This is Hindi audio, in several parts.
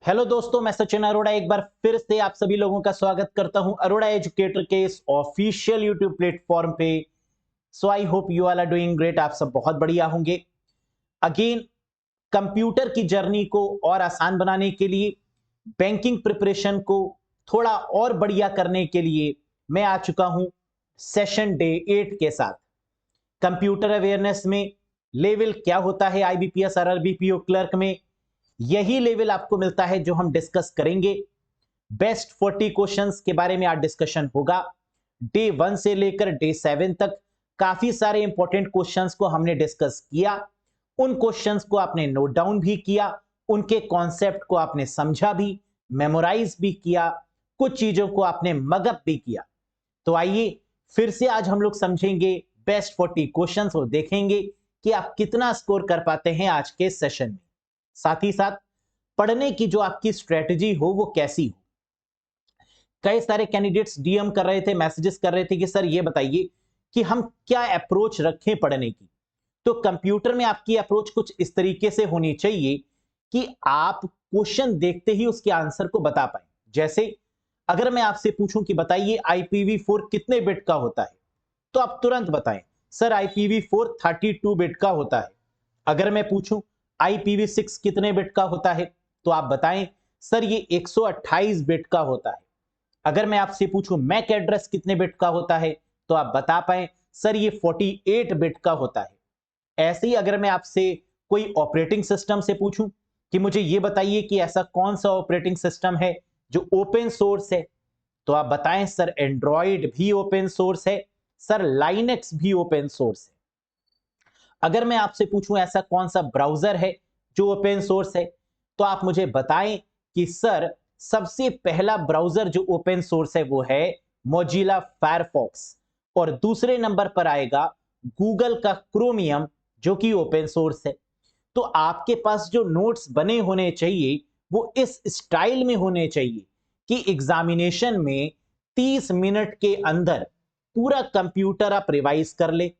हेलो दोस्तों, मैं सचिन अरोड़ा एक बार फिर से आप सभी लोगों का स्वागत करता हूं अरोड़ा एजुकेटर के इस ऑफिशियल यूट्यूब प्लेटफॉर्म पे। So I hope you all are doing great. आप सब बहुत बढ़िया होंगे। अगेन, कंप्यूटर की जर्नी को और आसान बनाने के लिए, बैंकिंग प्रिपरेशन को थोड़ा और बढ़िया करने के लिए मैं आ चुका हूं सेशन डे 8 के साथ। कंप्यूटर अवेयरनेस में लेवल क्या होता है आईबीपीएस आरआरबीपीओ क्लर्क में, यही लेवल आपको मिलता है जो हम डिस्कस करेंगे। बेस्ट 40 क्वेश्चंस के बारे में आज डिस्कशन होगा। डे 1 से लेकर डे 7 तक काफी सारे इंपॉर्टेंट क्वेश्चंस को हमने डिस्कस किया। उन क्वेश्चंस को आपने नोट डाउन भी किया, उनके कॉन्सेप्ट को आपने समझा भी, मेमोराइज भी किया, कुछ चीजों को आपने मगअप भी किया। तो आइए फिर से आज हम लोग समझेंगे बेस्ट 40 क्वेश्चंस और देखेंगे कि आप कितना स्कोर कर पाते हैं आज के सेशन में। साथ ही साथ पढ़ने की जो आपकी स्ट्रेटजी हो वो कैसी हो। कई सारे कैंडिडेट्स डीएम कर रहे थे, मैसेजेस कर रहे थे कि सर ये बताइए कि हम क्या अप्रोच रखें पढ़ने की। तो कंप्यूटर में आपकी अप्रोच कुछ इस तरीके से होनी चाहिए कि आप क्वेश्चन देखते ही उसके आंसर को बता पाए। जैसे अगर मैं आपसे पूछूं कि बताइए IPv4 कितने बिट का होता है, तो आप तुरंत बताएं सर IPv4 32 बिट का होता है। अगर मैं पूछूं IPv6 कितने बिट का होता है, तो आप बताएं सर ये 128 बिट का होता है। अगर मैं आपसे पूछूं मैक एड्रेस कितने बिट का होता है, तो आप बता पाए सर ये 48 बिट का होता है। ऐसे ही अगर मैं आपसे कोई ऑपरेटिंग सिस्टम से पूछूं कि मुझे ये बताइए कि ऐसा कौन सा ऑपरेटिंग सिस्टम है जो ओपन सोर्स है, तो आप बताएं सर एंड्रॉइड भी ओपन सोर्स है, सर लाइनेक्स भी ओपन सोर्स है। अगर मैं आपसे पूछूं ऐसा कौन सा ब्राउजर है जो ओपन सोर्स है, तो आप मुझे बताएं कि सर सबसे पहला ब्राउजर जो ओपन सोर्स है वो है मोजिला फायरफॉक्स, और दूसरे नंबर पर आएगा गूगल का क्रोमियम जो कि ओपन सोर्स है। तो आपके पास जो नोट्स बने होने चाहिए वो इस स्टाइल में होने चाहिए कि एग्जामिनेशन में 30 मिनट के अंदर पूरा कंप्यूटर आप रिवाइज कर ले।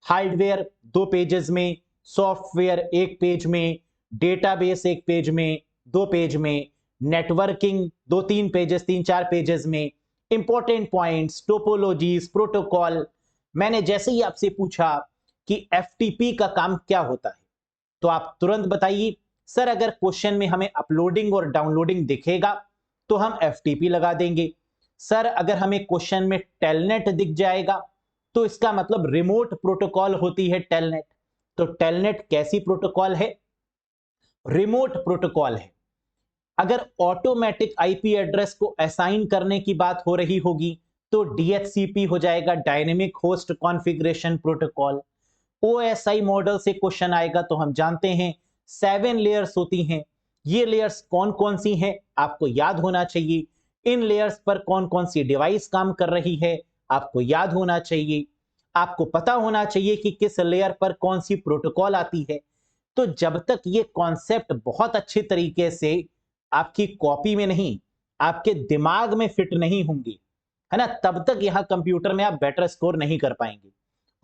हार्डवेयर 2 पेजेस में, सॉफ्टवेयर 1 पेज में, डेटाबेस 1 पेज में, 2 पेज में, नेटवर्किंग 2-3 पेजेस, 3-4 पेजेस में, इंपॉर्टेंट पॉइंट्स, टोपोलॉजीज, प्रोटोकॉल। मैंने जैसे ही आपसे पूछा कि एफटीपी का काम क्या होता है, तो आप तुरंत बताइए सर अगर क्वेश्चन में हमें अपलोडिंग और डाउनलोडिंग दिखेगा तो हम एफटीपी लगा देंगे। सर अगर हमें क्वेश्चन में टेलनेट दिख जाएगा तो इसका मतलब रिमोट प्रोटोकॉल होती है टेलनेट। तो टेलनेट कैसी प्रोटोकॉल है? रिमोट प्रोटोकॉल है। अगर ऑटोमेटिक आईपी एड्रेस को असाइन करने की बात हो रही होगी तो डीएचसीपी हो जाएगा, dynamic host configuration protocol. OSI model से क्वेश्चन आएगा तो हम जानते हैं 7 लेयर्स होती हैं। ये लेयर्स कौन कौन सी हैं आपको याद होना चाहिए। इन लेयर्स पर कौन कौन सी डिवाइस काम कर रही है आपको याद होना चाहिए। आपको पता होना चाहिए कि किस लेयर पर कौन सी प्रोटोकॉल आती है। तो जब तक ये कॉन्सेप्ट बहुत अच्छे तरीके से आपकी कॉपी में नहीं, आपके दिमाग में फिट नहीं होंगी, है ना, तब तक यहां कंप्यूटर में आप बेटर स्कोर नहीं कर पाएंगे।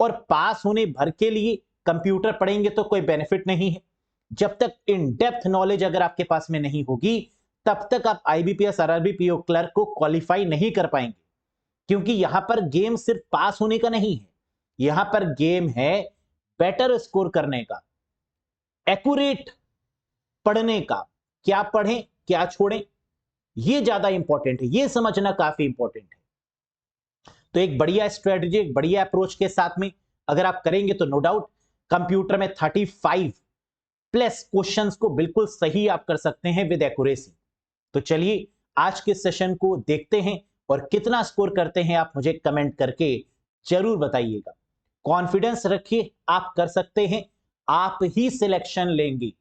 और पास होने भर के लिए कंप्यूटर पढ़ेंगे तो कोई बेनिफिट नहीं है। जब तक इन डेप्थ नॉलेज अगर आपके पास में नहीं होगी, तब तक आप आईबीपीएस आरआरबीपीओ क्लर्क को क्वालिफाई नहीं कर पाएंगे। क्योंकि यहां पर गेम सिर्फ पास होने का नहीं है, यहां पर गेम है बेटर स्कोर करने का, एक्यूरेट पढ़ने का। क्या पढ़ें क्या छोड़ें ये ज्यादा इंपॉर्टेंट है, ये समझना काफी इंपॉर्टेंट है। तो एक बढ़िया स्ट्रेटजी, एक बढ़िया अप्रोच के साथ में अगर आप करेंगे तो नो डाउट कंप्यूटर में 35 प्लस क्वेश्चंस को बिल्कुल सही आप कर सकते हैं विद एक्यूरेसी। तो चलिए आज के सेशन को देखते हैं और कितना स्कोर करते हैं आप मुझे कमेंट करके जरूर बताइएगा। कॉन्फिडेंस रखिए, आप कर सकते हैं, आप ही सिलेक्शन लेंगे,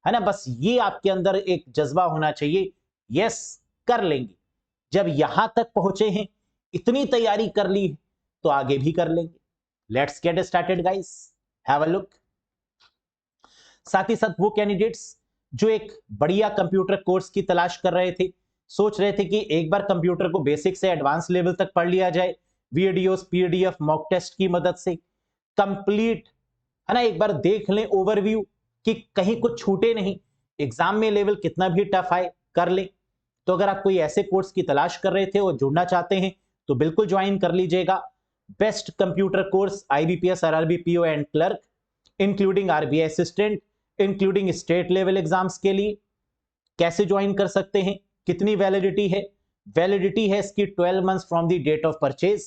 है ना। बस ये आपके अंदर एक जज्बा होना चाहिए, यस कर लेंगे। जब यहां तक पहुंचे हैं, इतनी तैयारी कर ली है, तो आगे भी कर लेंगे। Let's get started guys, have a look. साथ ही साथ वो कैंडिडेट्स जो एक बढ़िया कंप्यूटर कोर्स की तलाश कर रहे थे, सोच रहे थे कि एक बार कंप्यूटर को बेसिक से एडवांस लेवल तक पढ़ लिया जाए, वीडियोस, पीडीएफ, मॉक टेस्ट की मदद से कंप्लीट, है ना, एक बार देख लें ओवरव्यू कि कहीं कुछ छूटे नहीं। एग्जाम में लेवल कितना भी टफ आए, कर ले। तो अगर आप कोई ऐसे कोर्स की तलाश कर रहे थे और जुड़ना चाहते हैं तो बिल्कुल ज्वाइन कर लीजिएगा। Best computer course IBPS RRB PO and clerk including RBI assistant including state level exams के लिए। कैसे ज्वाइन कर सकते हैं, कितनी वैलिडिटी है? वैलिडिटी है इसकी 12 months from the date of purchase.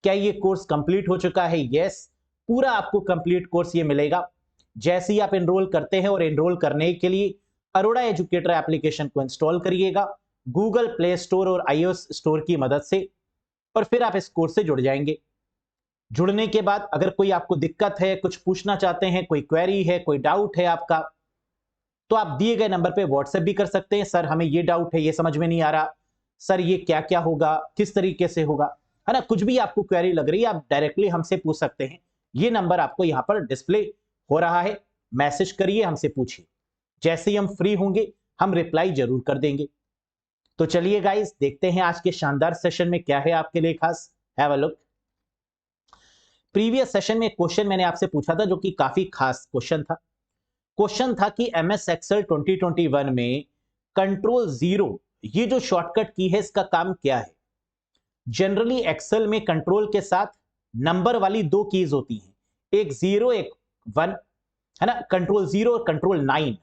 क्या ये कोर्स कंप्लीट हो चुका है? यस, पूरा आपको कंप्लीट कोर्स ये मिलेगा जैसे ही आप एनरोल करते हैं। और एनरोल करने के लिए अरोड़ा एजुकेटर एप्लीकेशन को इंस्टॉल करिएगा गूगल प्ले स्टोर और iOS स्टोर की मदद से, और फिर आप इस कोर्स से जुड़ जाएंगे। जुड़ने के बाद अगर कोई आपको दिक्कत है, कुछ पूछना चाहते हैं, कोई क्वेरी है, कोई डाउट है आपका, तो आप दिए गए नंबर पे व्हाट्सएप भी कर सकते हैं। सर हमें ये डाउट है, ये समझ में नहीं आ रहा, सर ये क्या क्या होगा, किस तरीके से होगा, है ना। कुछ भी आपको क्वेरी लग रही है आप डायरेक्टली हमसे पूछ सकते हैं। ये नंबर आपको यहां पर डिस्प्ले हो रहा है, मैसेज करिए, हमसे पूछिए। जैसे ही हम फ्री होंगे हम रिप्लाई जरूर कर देंगे। तो चलिए गाइस, देखते हैं आज के शानदार सेशन में क्या है आपके लिए खास। Have a look. Previous session में क्वेश्चन मैंने आपसे पूछा था जो कि काफी खास क्वेश्चन था। क्वेश्चन था कि MS एक्सेल 2021 में Ctrl+0 ये जो शॉर्टकट की है इसका काम क्या है। जनरली एक्सेल में कंट्रोल के साथ नंबर वाली दो कीज होती हैं, एक 0 एक 1, है ना। Ctrl+0 और Ctrl+9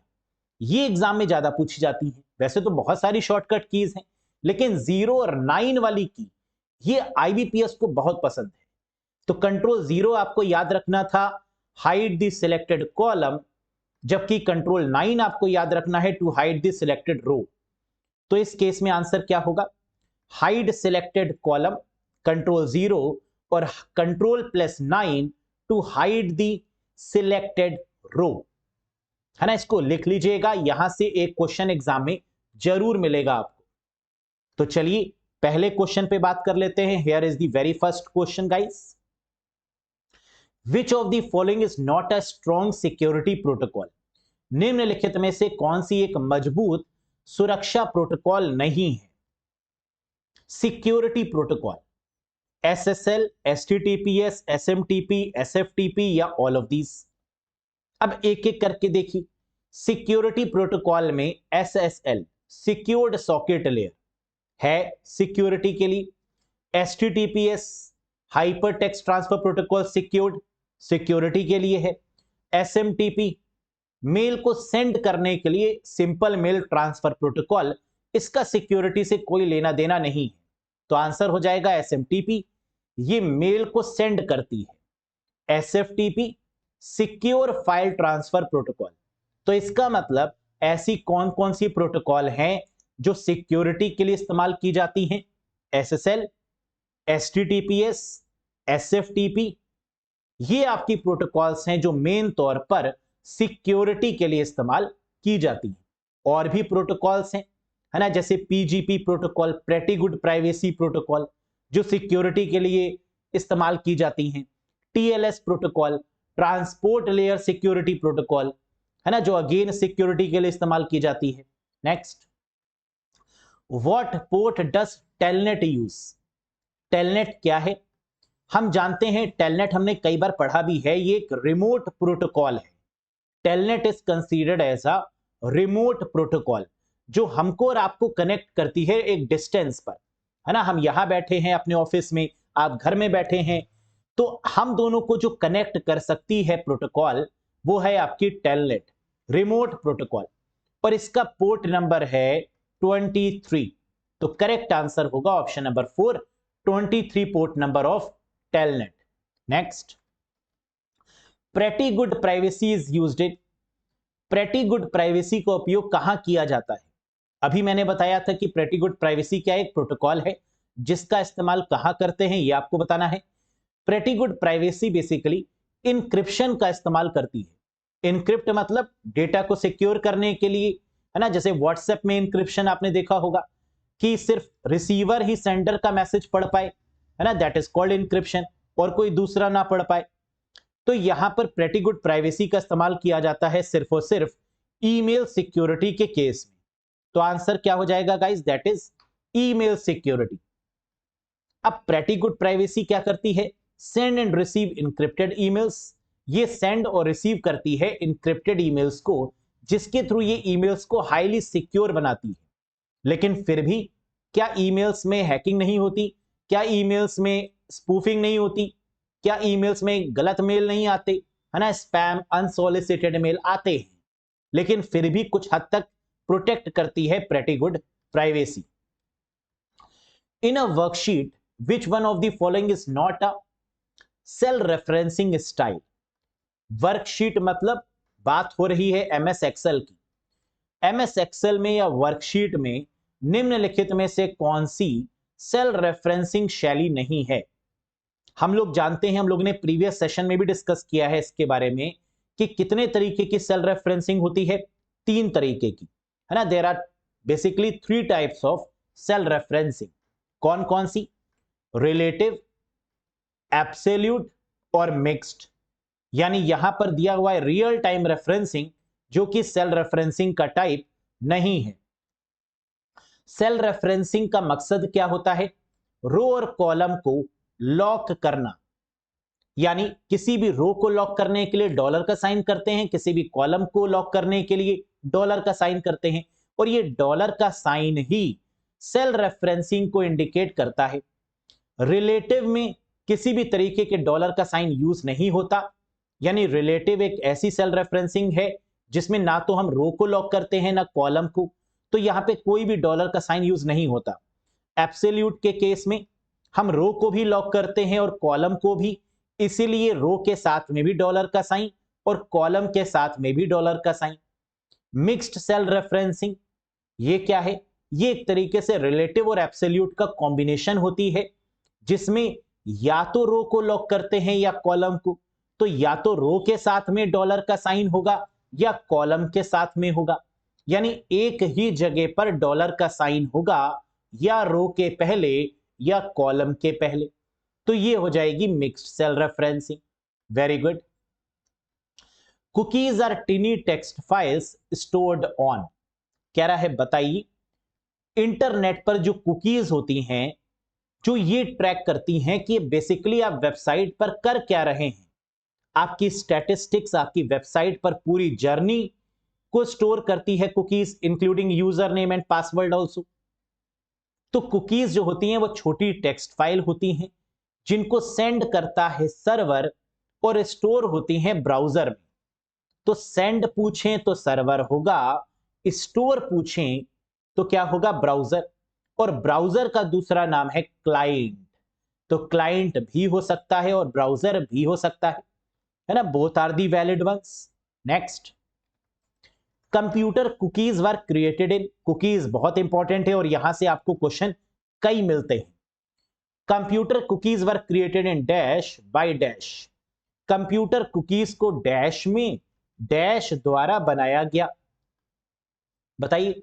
ये एग्जाम में ज्यादा पूछी जाती है। वैसे तो बहुत सारी शॉर्टकट कीज हैं, लेकिन 0 और 9 वाली की ये IBPS को बहुत पसंद है। तो Ctrl+0 आपको याद रखना था, हाइड द सिलेक्टेड कॉलम, जबकि Ctrl+9 आपको याद रखना है टू हाइड द सिलेक्टेड रो। तो इस केस में आंसर क्या होगा? हाइड सिलेक्टेड कॉलम Ctrl+0 और Ctrl+9 to hide the selected row, है ना। इसको लिख लीजिएगा, यहां से एक क्वेश्चन एग्जाम में जरूर मिलेगा आपको। तो चलिए पहले क्वेश्चन पे बात कर लेते हैं। Here is the very first question guys. Which of the following is not a strong security protocol? निम्नलिखित में से कौन सी एक मजबूत सुरक्षा प्रोटोकॉल नहीं है? Security protocol, SSL, HTTPS, SMTP, SFTP या ऑल ऑफ दीज? अब एक एक करके देखिए। सिक्योरिटी प्रोटोकॉल में SSL सिक्योर्ड सॉकेट लेयर है सिक्योरिटी के लिए। HTTPS hyper text transfer protocol secured security के लिए है। SMTP मेल को सेंड करने के लिए सिंपल मेल ट्रांसफर प्रोटोकॉल, इसका सिक्योरिटी से कोई लेना देना नहीं है। तो आंसर हो जाएगा SMTP, ये मेल को सेंड करती है। SFTP secure file transfer protocol. तो इसका मतलब ऐसी कौन कौन सी प्रोटोकॉल हैं जो सिक्योरिटी के लिए इस्तेमाल की जाती हैं? SSL, HTTPS, SFTP, ये आपकी प्रोटोकॉल्स हैं जो मेन तौर पर सिक्योरिटी के लिए इस्तेमाल की जाती हैं। और भी प्रोटोकॉल्स हैं, है ना, जैसे PGP protocol, pretty good privacy protocol, जो सिक्योरिटी के लिए इस्तेमाल की जाती हैं। TLS protocol, transport layer security protocol, है ना, जो अगेन सिक्योरिटी के लिए इस्तेमाल की जाती है। Next, what port does telnet use? Telnet क्या है? हम जानते हैं टेलनेट हमने कई बार पढ़ा भी है, ये एक रिमोट प्रोटोकॉल है। Telnet is considered as a remote protocol जो हमको और आपको कनेक्ट करती है एक डिस्टेंस पर, है ना। हम यहां बैठे हैं अपने ऑफिस में, आप घर में बैठे हैं, तो हम दोनों को जो कनेक्ट कर सकती है प्रोटोकॉल वो है आपकी टेलनेट रिमोट प्रोटोकॉल। और इसका पोर्ट नंबर है 23। तो करेक्ट आंसर होगा option number 4, 23 port number of telnet. Next, pretty good privacy is used in? Pretty good privacy का उपयोग कहां किया जाता है? अभी मैंने बताया था कि प्रेटी गुड प्राइवेसी क्या एक प्रोटोकॉल है जिसका इस्तेमाल कहां करते हैं, यह आपको बताना है। Pretty good privacy basically encryption का इस्तेमाल करती है। इनक्रिप्ट मतलब डेटा को सिक्योर करने के लिए, है ना। जैसे व्हाट्सएप में इनक्रिप्शन आपने देखा होगा कि सिर्फ रिसीवर ही सेंडर का मैसेज पढ़ पाए, है ना, दैट इज कॉल्ड इनक्रिप्शन, और कोई दूसरा ना पढ़ पाए। तो यहां पर प्रेटी गुड प्राइवेसी का इस्तेमाल किया जाता है सिर्फ और सिर्फ ईमेल सिक्योरिटी के केस में। तो आंसर क्या हो जाएगा guys? That is email security. अब प्रेटी गुड प्राइवेसी क्या करती है? Send and receive encrypted emails. ये सेंड और रिसीव करती है इनक्रिप्टेड ईमेल्स को, जिसके थ्रू ये ईमेल्स को हाईली सिक्योर बनाती है। लेकिन फिर भी क्या ईमेल्स में हैकिंग नहीं होती? क्या ईमेल्स में स्पूफिंग नहीं होती? क्या ईमेल्स में गलत मेल नहीं आते, है ना? स्पैम, अनसॉलिसिटेड मेल आते हैं, लेकिन फिर भी कुछ हद तक प्रोटेक्ट करती है pretty good privacy. In a worksheet which one of the following is not a cell referencing style? Worksheet मतलब बात हो रही है एमएस एक्सेल की। एमएस एक्सेल में या वर्कशीट में निम्नलिखित में से कौन सी सेल रेफरेंसिंग शैली नहीं है? हम लोग जानते हैं, हम लोग ने प्रीवियस सेशन में भी डिस्कस किया है इसके बारे में कि कितने तरीके की सेल रेफरेंसिंग होती है। 3 तरीके की, है ना? There are basically 3 types of cell referencing. कौन कौन सी? रिलेटिव, एब्सोल्यूट और मिक्स्ड। यानी यहां पर दिया हुआ है रियल टाइम रेफरेंसिंग, जो कि सेल रेफरेंसिंग का टाइप नहीं है। सेल रेफरेंसिंग का मकसद क्या होता है? रो और कॉलम को लॉक करना। यानी किसी भी रो को लॉक करने के लिए डॉलर का साइन करते हैं, किसी भी कॉलम को लॉक करने के लिए डॉलर का साइन करते हैं, और ये डॉलर का साइन ही सेल रेफरेंसिंग को इंडिकेट करता है। रिलेटिव में किसी भी तरीके के डॉलर का साइन यूज नहीं होता। यानी रिलेटिव एक ऐसी सेल रेफरेंसिंग है जिसमें ना तो हम रो को लॉक करते हैं ना कॉलम को, तो यहां पे कोई भी डॉलर का साइन यूज नहीं होता। एब्सोल्यूट के केस में हम रो को भी लॉक करते हैं और कॉलम को भी, इसीलिए रो के साथ में भी डॉलर का साइन और कॉलम के साथ में भी डॉलर का साइन। मिक्स्ड सेल रेफरेंसिंग ये क्या है? ये एक तरीके से रिलेटिव और एब्सोल्यूट का कॉम्बिनेशन होती है, जिसमें या तो रो को लॉक करते हैं या कॉलम को, तो या तो रो के साथ में डॉलर का साइन होगा या कॉलम के साथ में होगा। यानी एक ही जगह पर डॉलर का साइन होगा, या रो के पहले या कॉलम के पहले। तो ये हो जाएगी mixed cell referencing. Very good. Cookies are tiny text files stored on. कह रहा है बताइए, इंटरनेट पर जो कुकीज होती हैं, जो ये ट्रैक करती हैं कि बेसिकली आप वेबसाइट पर कर क्या रहे हैं, आपकी स्टैटिस्टिक्स, आपकी वेबसाइट पर पूरी जर्नी को स्टोर करती है cookies, including user name and password also. तो कुकीज जो होती हैं वो छोटी टेक्स्ट फाइल होती हैं, जिनको सेंड करता है सर्वर और स्टोर होती हैं ब्राउजर में। तो सेंड पूछें तो सर्वर होगा, स्टोर पूछें तो क्या होगा? ब्राउजर। और ब्राउजर का दूसरा नाम है क्लाइंट। तो क्लाइंट भी हो सकता है और ब्राउजर भी हो सकता है ना? Both are the valid ones. Next, computer cookies were created in. Cookies बहुत इंपॉर्टेंट है और यहां से आपको क्वेश्चन कई मिलते हैं। Computer cookies were created in dash by dash. Computer cookies को डैश में डैश द्वारा बनाया गया। बताइए,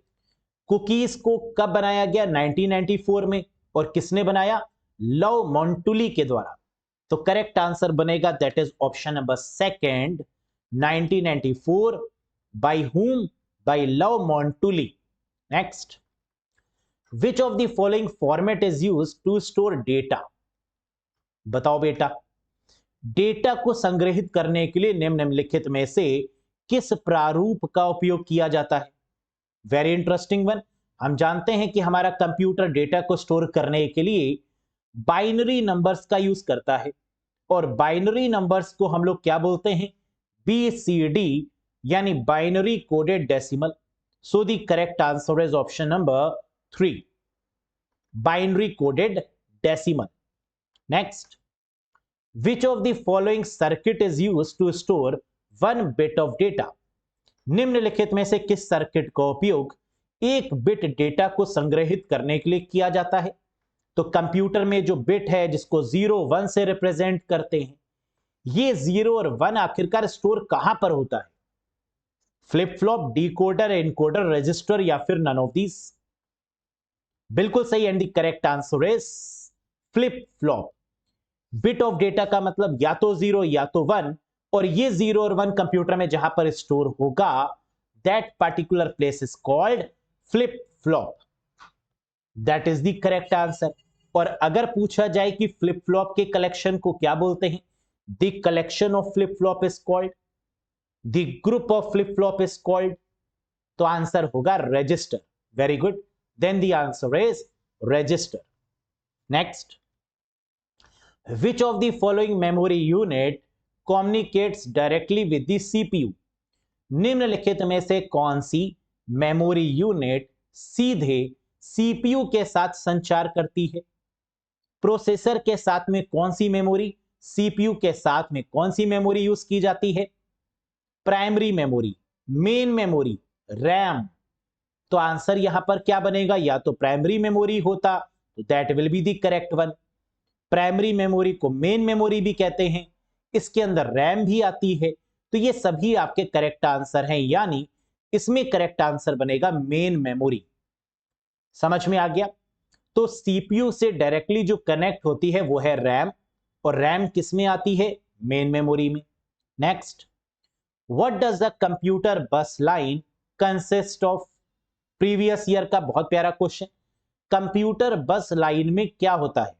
कुकीज को कब बनाया गया? 1994 में। और किसने बनाया? लव मॉन्टुली के द्वारा। तो करेक्ट आंसर बनेगा that is option number second, 1994। By whom? By Lou Montulli. Next, which of the following format is used to store data? बताओ बेटा, डेटा को संग्रहित करने के लिए निम्नलिखित में से किस प्रारूप का उपयोग किया जाता है? Very interesting one. हम जानते हैं कि हमारा कंप्यूटर डेटा को स्टोर करने के लिए बाइनरी नंबर्स का यूज करता है, और बाइनरी नंबर्स को हम लोग क्या बोलते हैं? BCD, यानी binary coded decimal. So the correct answer is option number 3, binary coded decimal. Next, which of the following circuit is used to store 1 bit of data? निम्नलिखित में से किस सर्किट का उपयोग 1 बिट डेटा को संग्रहित करने के लिए किया जाता है? तो कंप्यूटर में जो बिट है, जिसको 0 1 से रिप्रेजेंट करते हैं, ये 0 और 1 आखिरकार स्टोर कहां पर होता है? Flip flop, decoder, encoder, register, या फिर नन ऑफ दीज? बिल्कुल सही, and the correct answer is flip flop. Bit of data का मतलब या तो 0 या तो 1, और ये 0 और 1 कंप्यूटर में जहां पर स्टोर होगा, that particular place is called flip flop. That is the correct answer. और अगर पूछा जाए कि फ्लिप फ्लॉप के कलेक्शन को क्या बोलते हैं, the collection of flip flop is called, the group of flip flop is called, तो आंसर होगा register. Very good, Then the answer is register. Next, which of the following memory unit communicates directly with the CPU? निम्नलिखित में से कौन सी मेमोरी यूनिट सीधे सीपीयू के साथ संचार करती है? प्रोसेसर के साथ में कौन सी मेमोरी, सीपीयू के साथ में कौन सी मेमोरी यूज की जाती है? Primary memory, main memory, RAM. तो आंसर यहां पर क्या बनेगा? या तो प्राइमरी मेमोरी होता तो that will be the correct one. Primary memory को मेन मेमोरी भी कहते हैं, इसके अंदर रैम भी आती है, तो ये सभी आपके करेक्ट आंसर हैं, यानी इसमें करेक्ट आंसर बनेगा मेन मेमोरी। समझ में आ गया? तो सीपीयू से डायरेक्टली जो कनेक्ट होती है वो है रैम, और रैम किस में आती है? मेन मेमोरी में। Next, what does the computer bus line consist of? Previous year का बहुत प्यारा क्वेश्चन। कंप्यूटर बस लाइन में क्या होता है?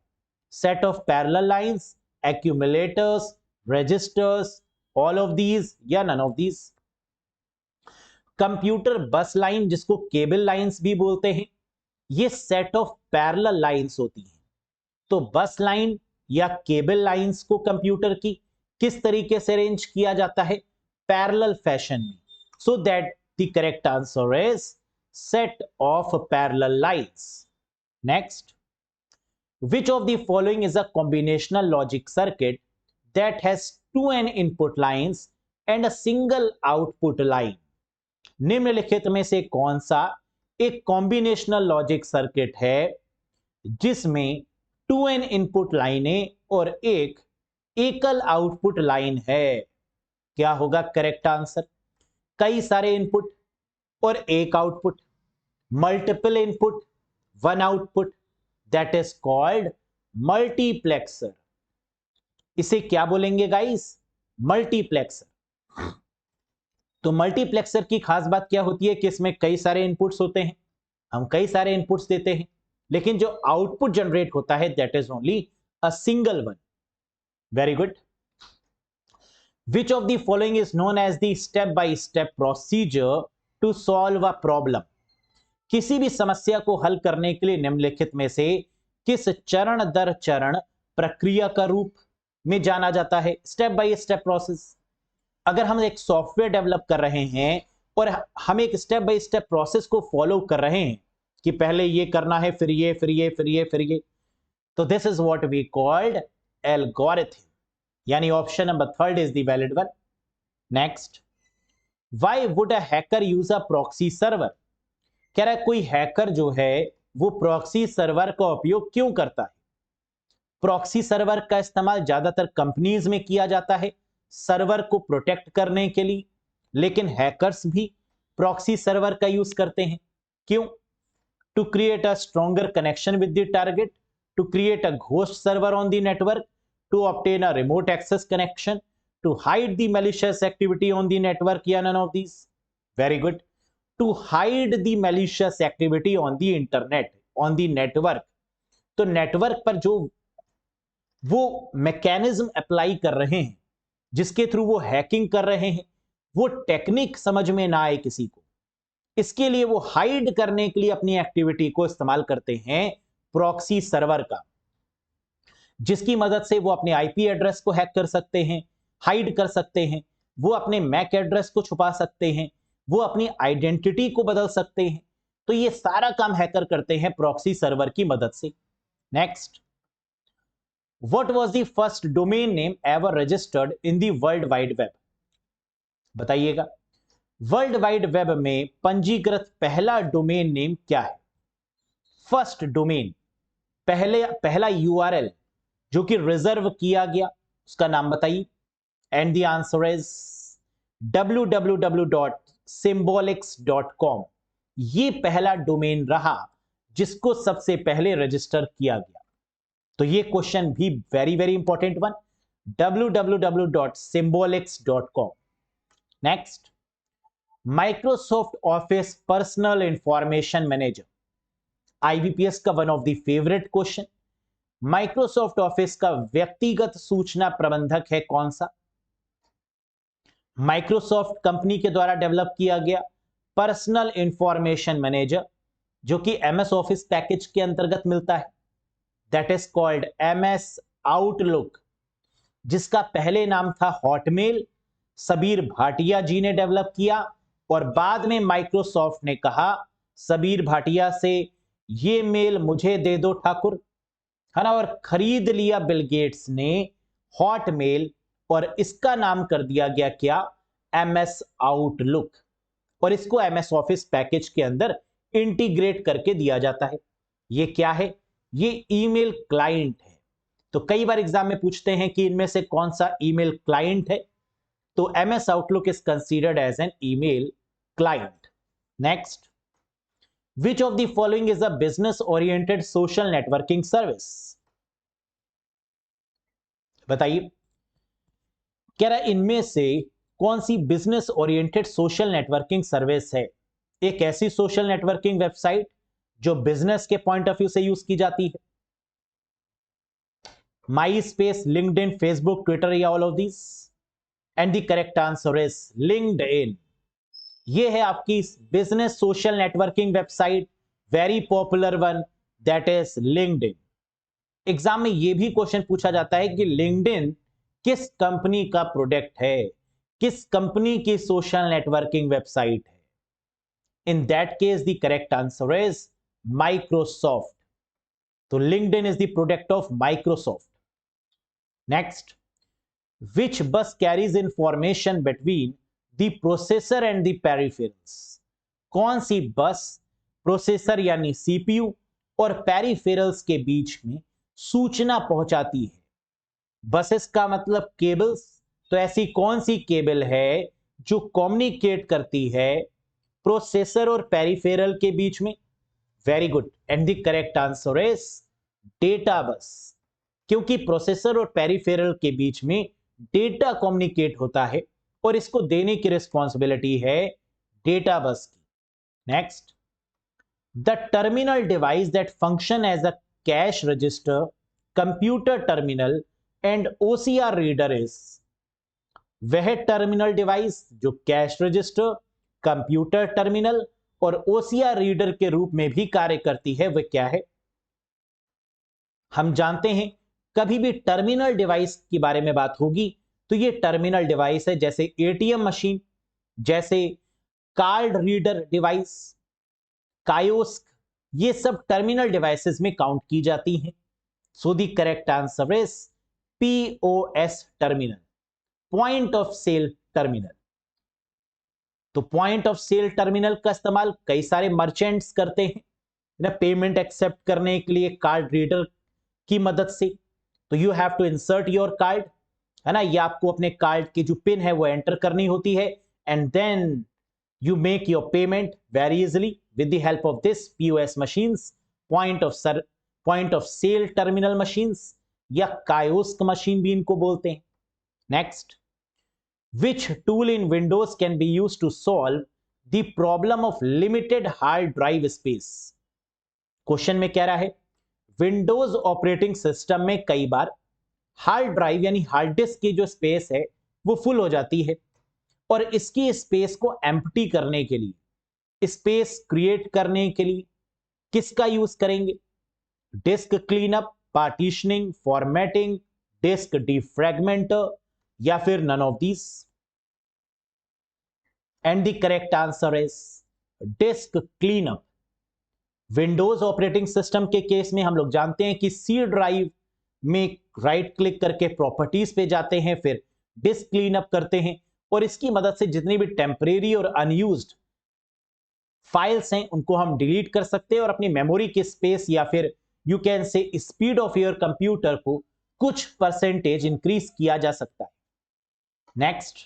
Set of parallel lines, accumulators, registers, all of these या none of these? Computer bus line, जिसको केबल लाइंस भी बोलते हैं, ये सेट ऑफ पैरेलल लाइंस होती हैं। तो बस लाइन या केबल लाइंस को कंप्यूटर की किस तरीके से अरेंज किया जाता है? पैरेलल फैशन में। So that the correct answer is set of parallel lines. Next, which of the following is a combinational logic circuit that has two n input lines and a single output line? निम्नलिखित में से कौन सा एक कॉम्बिनेशनल लॉजिक सर्किट है जिसमें 2n इनपुट लाइनें और एक एकल आउटपुट लाइन है? क्या होगा करेक्ट आंसर? कई सारे इनपुट और एक output, multiple input, one output, that is called multiplexer. इसे क्या बोलेंगे गाइस? मल्टीप्लेक्सर। तो मल्टीप्लेक्सर की खास बात क्या होती है कि इसमें कई सारे इनपुट्स होते हैं, हम कई सारे इनपुट्स देते हैं, लेकिन जो आउटपुट जनरेट होता है that is only a single one. Very good. Which of the following is known as the step by step procedure to solve a problem? किसी भी समस्या को हल करने के लिए निम्नलिखित में से किस चरण दर चरण प्रक्रिया का रूप में जाना जाता है? Step by step process. अगर हम एक सॉफ्टवेयर डेवलप कर रहे हैं और हम एक स्टेप बाय स्टेप प्रोसेस को फॉलो कर रहे हैं कि पहले ये करना है, फिर ये, फिर ये, फिर ये, फिर ये, तो this is what we called algorithm, यानी option number 3 is the valid one. Next, why would a hacker use a proxy server? कह रहा है कोई हैकर जो है वो प्रॉक्सी सर्वर का उपयोग क्यों करता है? प्रॉक्सी सर्वर का इस्तेमाल ज्यादातर कंपनीज में किया जाता है सर्वर को प्रोटेक्ट करने के लिए, लेकिन हैकर्स भी प्रॉक्सी सर्वर का यूज करते हैं। क्यों? To create a stronger connection with the target, to create a ghost server on the network, to obtain a remote access connection, to hide the malicious activity on the network या none of these? Very good. To hide the malicious activity on the internet, on the network. तो नेटवर्क पर जो वो मैकेनिज्म अप्लाई कर रहे हैं, जिसके थ्रू वो हैकिंग कर रहे हैं, वो टेक्निक समझ में ना आए किसी को, इसके लिए वो हाइड करने के लिए अपनी एक्टिविटी को इस्तेमाल करते हैं प्रॉक्सी सर्वर का, जिसकी मदद से वो अपने आईपी एड्रेस को हैक कर सकते हैं, हाइड कर सकते हैं, वो अपने मैक एड्रेस को छुपा सकते हैं, वो अपनी आइडेंटिटी को बदल सकते हैं। तो ये सारा काम हैकर करते हैं प्रॉक्सी सर्वर की मदद से। Next, what was the first domain name ever registered in the world wide web? बताइएगा, वर्ल्ड वाइड वेब में पंजीकृत पहला डोमेन नेम क्या है? फर्स्ट डोमेन, पहला यूआरएल जो कि रिजर्व किया गया, उसका नाम बताइए। And the answer is www.symbolics.com। ये पहला डोमेन रहा जिसको सबसे पहले रजिस्टर किया गया। तो ये क्वेश्चन भी very very important one, www.symbolics.com। Next, Microsoft office personal information manager, IBPS का one of the favourite question. Microsoft office का व्यक्तिगत सूचना प्रबंधक है कौन सा? माइक्रोसॉफ्ट कंपनी के द्वारा डेवलप किया गया पर्सनल इंफॉर्मेशन मैनेजर जो कि MS ऑफिस पैकेज के अंतर्गत मिलता है, that is called MS outlook, जिसका पहले नाम था हॉटमेल, सबीर भाटिया जी ने डेवलप किया और बाद में माइक्रोसॉफ्ट ने कहा सबीर भाटिया से ये मेल मुझे दे दो ठाकुर, है ना, और खरीद लिया बिल गेट्स ने हॉटमेल और इसका नाम कर दिया गया क्या, MS आउटलुक, और इसको MS ऑफिस पैकेज के अंदर इंटीग्रेट करके दिया जाता है। ये क्या है, ये ईमेल क्लाइंट है। तो कई बार एग्जाम में पूछते हैं कि इनमें से कौन सा ईमेल क्लाइंट है, तो MS Outlook is considered as an email client. Next, which of the following is a business oriented social networking service? बताइए, कह रहा है इनमें से कौन सी business oriented social networking service है। एक ऐसी सोशल नेटवर्किंग वेबसाइट जो बिजनेस के पॉइंट ऑफ व्यू से यूज की जाती है, My Space, LinkedIn, Facebook, Twitter या all of this, and the correct answer is LinkedIn. ये है आपकी business social networking website, very popular one, that is LinkedIn. Exam में यह भी क्वेश्चन पूछा जाता है कि लिंक्डइन किस कंपनी का प्रोडक्ट है, किस कंपनी की सोशल नेटवर्किंग वेबसाइट है। In that case the correct answer is Microsoft. तो LinkedIn is the product of Microsoft. Next, which bus carries information between the processor and the peripherals? कौन सी बस प्रोसेसर यानी सीपीयू और पेरिफेरल्स के बीच में सूचना पहुंचाती है। बसेस का मतलब केबल्स, तो ऐसी कौन सी केबल है जो कम्युनिकेट करती है प्रोसेसर और पेरिफेरल के बीच में? Very good, and the correct answer is data bus, क्योंकि प्रोसेसर और पेरिफेरल के बीच में डेटा कम्युनिकेट होता है और इसको देने की रिस्पॉन्सिबिलिटी है डेटा बस की। Next, the terminal device that function as a cash register, computer terminal and OCR reader is. वह टर्मिनल डिवाइस जो कैश रजिस्टर, कंप्यूटर टर्मिनल और OCR रीडर के रूप में भी कार्य करती है, वह क्या है? हम जानते हैं कभी भी टर्मिनल डिवाइस के बारे में बात होगी तो ये टर्मिनल डिवाइस है, जैसे ATM मशीन, जैसे कार्ड रीडर डिवाइस, कायोस्क, ये सब टर्मिनल डिवाइसेस में काउंट की जाती हैं। So the correct answer is POS terminal, point of sale terminal. तो पॉइंट ऑफ सेल टर्मिनल का इस्तेमाल कई सारे मर्चेंट्स करते हैं ना, पेमेंट एक्सेप्ट करने के लिए कार्ड रीडर की मदद से। तो you have to insert your card, है ना, ये आपको अपने कार्ड की जो पिन है वो एंटर करनी होती है, and then you make your payment very easily with the help of this POS machines, point of sale terminal machines या कायोस्क मशीन भी इनको बोलते हैं। Next, which tool in Windows can be used to solve the problem of limited hard drive space? Question में कह रहा है विंडोज ऑपरेटिंग सिस्टम में कई बार हार्ड ड्राइव यानी हार्ड डिस्क की जो स्पेस है वो फुल हो जाती है, और इसकी स्पेस को एम्प्टी करने के लिए, स्पेस क्रिएट करने के लिए किसका यूज करेंगे? Disk cleanup, partitioning, formatting, disk defragmenter या फिर none of these? And the correct answer is disk cleanup. Windows operating system के केस में हम लोग जानते हैं कि सी ड्राइव में राइट क्लिक करके प्रॉपर्टीज पे जाते हैं, फिर डिस्क क्लीनअप करते हैं और इसकी मदद से जितनी भी टेम्परेरी और अनयूज्ड फाइल्स हैं उनको हम डिलीट कर सकते हैं और अपनी मेमोरी की स्पेस या फिर you can say speed of your computer को कुछ परसेंटेज इंक्रीज किया जा सकता है। Next,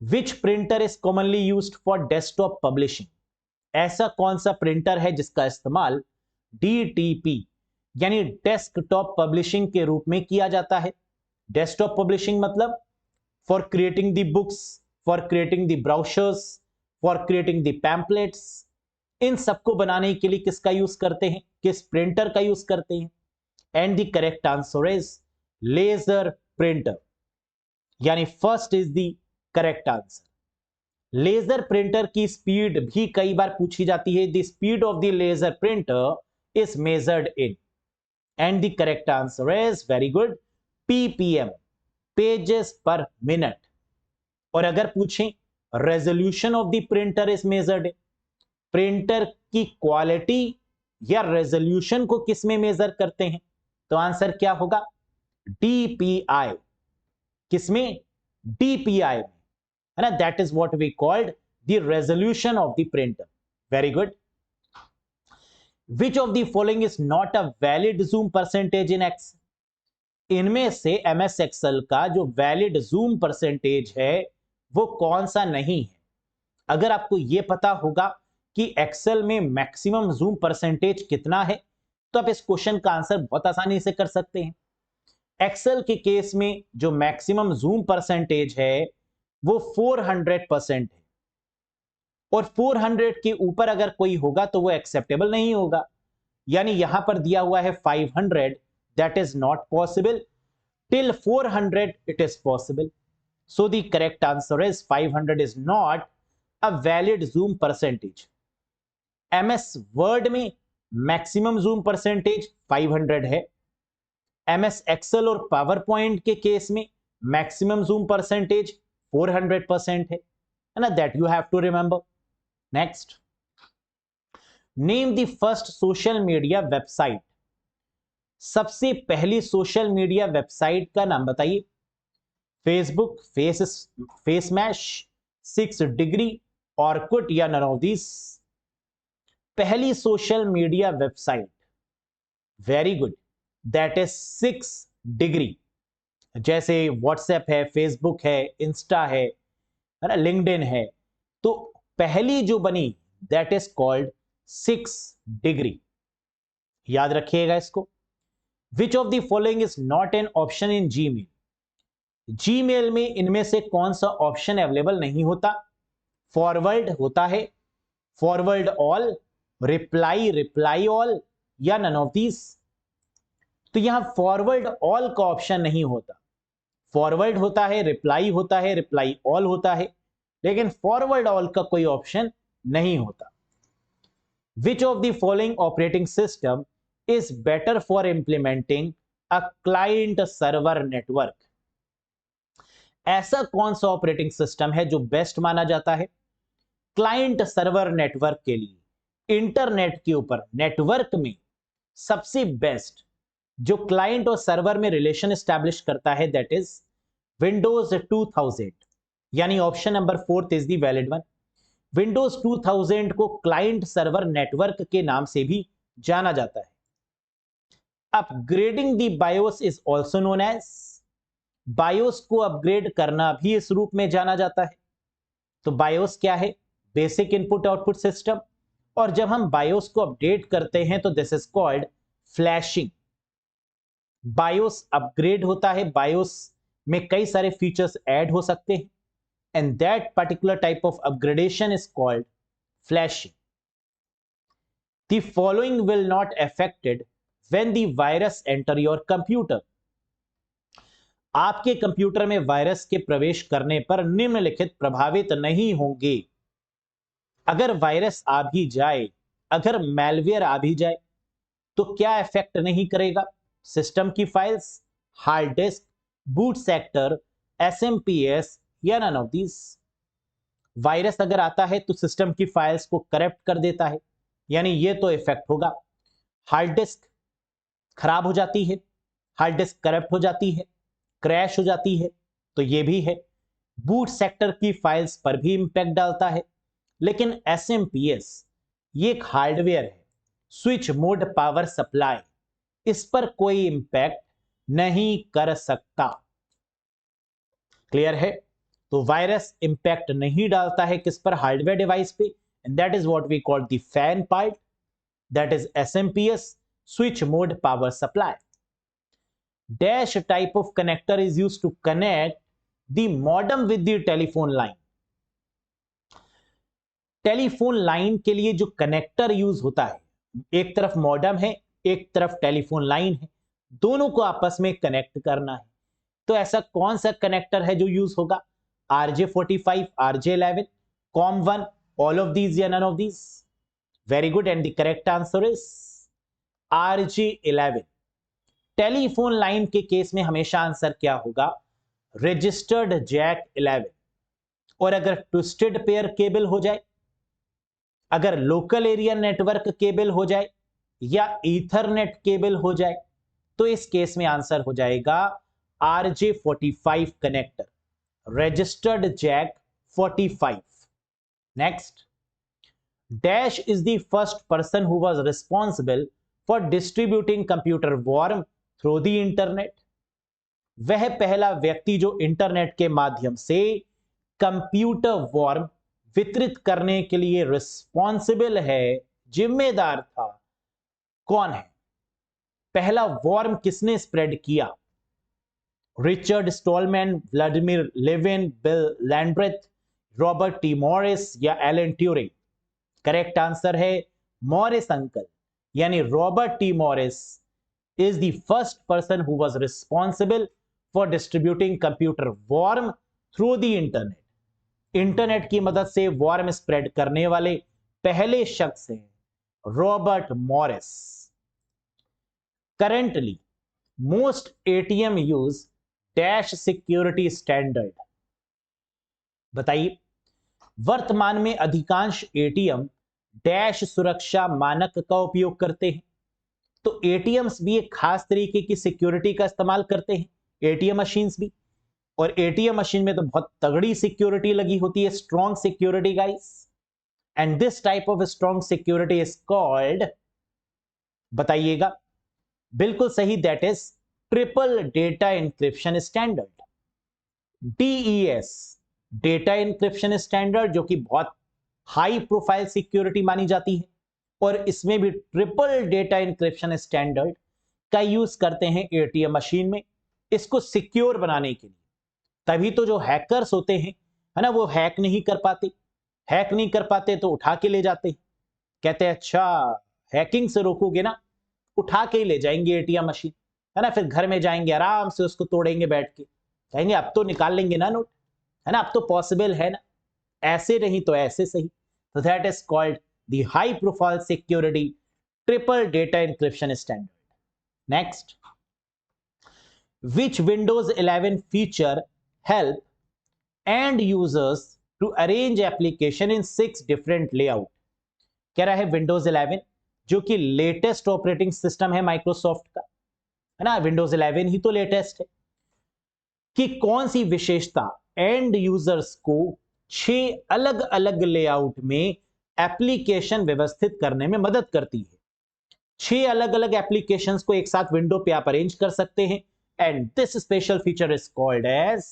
which printer is commonly used for desktop publishing? ऐसा कौन सा प्रिंटर है जिसका इस्तेमाल DTP यानी डेस्कटॉप पब्लिशिंग के रूप में किया जाता है? डेस्कटॉप पब्लिशिंग मतलब for creating the books, for creating the brochures, for creating the pamphlets, इन सबको बनाने के लिए किसका यूज करते हैं, किस प्रिंटर का यूज करते हैं? And the correct answer is laser printer, यानी first is the correct answer. Laser printer की स्पीड भी कई बार पूछी जाती है। The speed of the laser printer is measured in, and the correct answer is very good, PPM, pages per minute. और अगर पूछें resolution of the printer is measured in, printer की क्वालिटी या रेजोल्यूशन को किस में मेजर करते हैं, तो आंसर क्या होगा, डीपीआई। किसमें, डीपीआई में, है ना, that is what we called the resolution of the printer. Very good. Which of the following is not a valid zoom percentage in Excel, इनमें से एमएस एक्सेल का जो वैलिड जूम परसेंटेज है वो कौन सा नहीं है। अगर आपको यह पता होगा कि एक्सेल में मैक्सिमम जूम परसेंटेज कितना है, तो आप इस क्वेश्चन का आंसर बहुत आसानी से कर सकते हैं। एक्सेल के केस में जो मैक्सिमम जूम परसेंटेज है वो 400% है, और 400 के ऊपर अगर कोई होगा तो वो एक्सेप्टेबल नहीं होगा। यानी यहां पर दिया हुआ है 500, that is not possible, till 400 it is possible. So the correct answer is 500 is not a valid zoom percentage. MS Word में मैक्सिमम जूम परसेंटेज 500 है, एमएस एक्सेल और पावर पॉइंट के केस में मैक्सिमम जूम परसेंटेज 400% है ना, that you have to remember. Next, name the first social media website, सबसे पहली सोशल मीडिया वेबसाइट का नाम बताइए। फेसबुक, फेसमैश, 6 डिग्री, ऑर्कुट या नन ऑफ दीज। पहली social media website, very good, that is 6 degree. जैसे व्हाट्सएप है, फेसबुक है, इंस्टा है ना, लिंक्डइन है, तो पहली जो बनी दैट इज कॉल्ड 6 डिग्री। याद रखिएगा इसको। विच of the following is not an option in Gmail, Gmail में इनमें से कौन सा ऑप्शन अवेलेबल नहीं होता। फॉरवर्ड होता है, forward all, reply, reply all या नन ऑफ दीज। तो यहां फॉरवर्ड ऑल का ऑप्शन नहीं होता। फॉरवर्ड होता है, रिप्लाई होता है, रिप्लाई ऑल होता है, लेकिन फॉरवर्ड ऑल का कोई ऑप्शन नहीं होता। विच of the following operating system is better for implementing a client server network, ऐसा कौन सा ऑपरेटिंग सिस्टम है जो बेस्ट माना जाता है क्लाइंट सर्वर नेटवर्क के लिए। इंटरनेट के ऊपर नेटवर्क में सबसे बेस्ट जो क्लाइंट और सर्वर में रिलेशन एस्टैब्लिश करता है दैट इज विंडोज 2000, यानी option number 4 is the valid one. Windows 2000 को क्लाइंट सर्वर नेटवर्क के नाम से भी जाना जाता है। Upgrading the BIOS is also known as, BIOS को अपग्रेड करना भी इस रूप में जाना जाता है। तो बायोस क्या है, बेसिक इनपुट आउटपुट सिस्टम, और जब हम बायोस को अपडेट करते हैं तो this is called flashing. BIOS upgrade होता है, बायोस में कई सारे फीचर्स ऐड हो सकते हैं, and that particular type of upgradation is called flashing. The following will not affected when the virus enter your computer, आपके कंप्यूटर में वायरस के प्रवेश करने पर निम्नलिखित प्रभावित नहीं होंगे। अगर वायरस आ भी जाए, अगर मैलवेयर आ भी जाए, तो क्या इफेक्ट नहीं करेगा सिस्टम की files, hard disk, boot sector, SMPS या नन ऑफ दीज। वायरस अगर आता है तो सिस्टम की फाइल्स को करप्ट कर देता है, यानी ये तो इफेक्ट होगा। हार्ड डिस्क खराब हो जाती है, हार्ड डिस्क करप्ट हो जाती है, क्रैश हो जाती है, तो ये भी है। बूट सेक्टर की फाइल्स पर भी इंपैक्ट डालता है, लेकिन एसएमपीएस ये एक हार्डवेयर है, स्विच मोड पावर सप्लाई, इस पर कोई इंपैक्ट नहीं कर सकता। क्लियर है? तो वायरस इंपैक्ट नहीं डालता है किस पर, हार्डवेयर डिवाइस पे, and that is what we call the fan part, that is SMPS, switch mode power supply. Dash type of connector is used to connect the modem with the telephone line. Telephone line के लिए जो कनेक्टर यूज होता है, एक तरफ मॉडेम है, एक तरफ टेलीफोन लाइन है, दोनों को आपस में कनेक्ट करना है। तो ऐसा कौन सा कनेक्टर है जो यूज होगा, RJ45, RJ11, com one, all of these या none of these? Very good, and the correct answer is RJ11। Telephone line के केस में हमेशा आंसर क्या होगा? Registered jack 11। और अगर ट्विस्टेड पेयर केबल हो जाए, अगर लोकल एरिया नेटवर्क केबल हो जाए या ईथरनेट केबल हो जाए, तो इस केस में आंसर हो जाएगा RJ45 connector, registered jack 45। Next, dash is the first person who was responsible for distributing computer worm through the internet. वह पहला व्यक्ति जो इंटरनेट के माध्यम से कंप्यूटर वॉर्म वितरित करने के लिए रिस्पॉन्सिबल है, जिम्मेदार था, कौन है? पहला वॉर्म किसने स्प्रेड किया? Richard Stallman, Vladimir Levin, Bill Landreth, Robert T Morris या एलन ट्यूरिंग? करेक्ट आंसर है मॉरिस अंकल, यानी Robert T Morris is the first person who was responsible for distributing computer worm through the internet. Internet की मदद से वॉर्म स्प्रेड करने वाले पहले शख्स हैं Robert Morris. Currently, most ATM use dash security standard। बताइए, वर्तमान में अधिकांश एटीएम डैश सुरक्षा मानक का उपयोग करते हैं। तो एटीएम्स भी एक खास तरीके की सिक्योरिटी का इस्तेमाल करते हैं, एटीएम मशीन्स भी। और एटीएम मशीन में तो बहुत तगड़ी सिक्योरिटी लगी होती है, strong security guys. And this type of strong security is called, बताइएगा, बिल्कुल सही, that is triple data encryption standard, DES, data encryption standard, जो कि बहुत हाई प्रोफाइल सिक्योरिटी मानी जाती है। और इसमें भी ट्रिपल डेटा इंक्रिप्शन स्टैंडर्ड का यूज करते हैं एटीएम मशीन में, इसको सिक्योर बनाने के लिए। तभी तो जो हैकर्स होते हैं, है ना, वो हैक नहीं कर पाते तो उठा के ले जाते हैं। कहते हैं अच्छा हैकिंग से रोकोगे ना, उठा के ही ले जाएंगे एटीएम मशीन, है ना, फिर घर में जाएंगे आराम से उसको तोड़ेंगे बैठ के, कहेंगे अब तो निकाल लेंगे ना नोट, है ना, अब तो पॉसिबल है ना, ऐसे नहीं तो ऐसे सही। तो that is called the high profile security triple data encryption standard. Next, which Windows 11 feature help end users to arrange application in 6 different layout? कह रहा है Windows 11 जो कि लेटेस्ट ऑपरेटिंग सिस्टम है माइक्रोसॉफ्ट का, है ना, Windows 11 ही तो लेटेस्ट है, कि कौन सी विशेषता एंड यूजर्स को 6 अलग अलग लेआउट में एप्लीकेशन व्यवस्थित करने में मदद करती है। 6 अलग अलग एप्लीकेशंस को एक साथ विंडो पे आप अरेंज कर सकते हैं, and this special feature is called as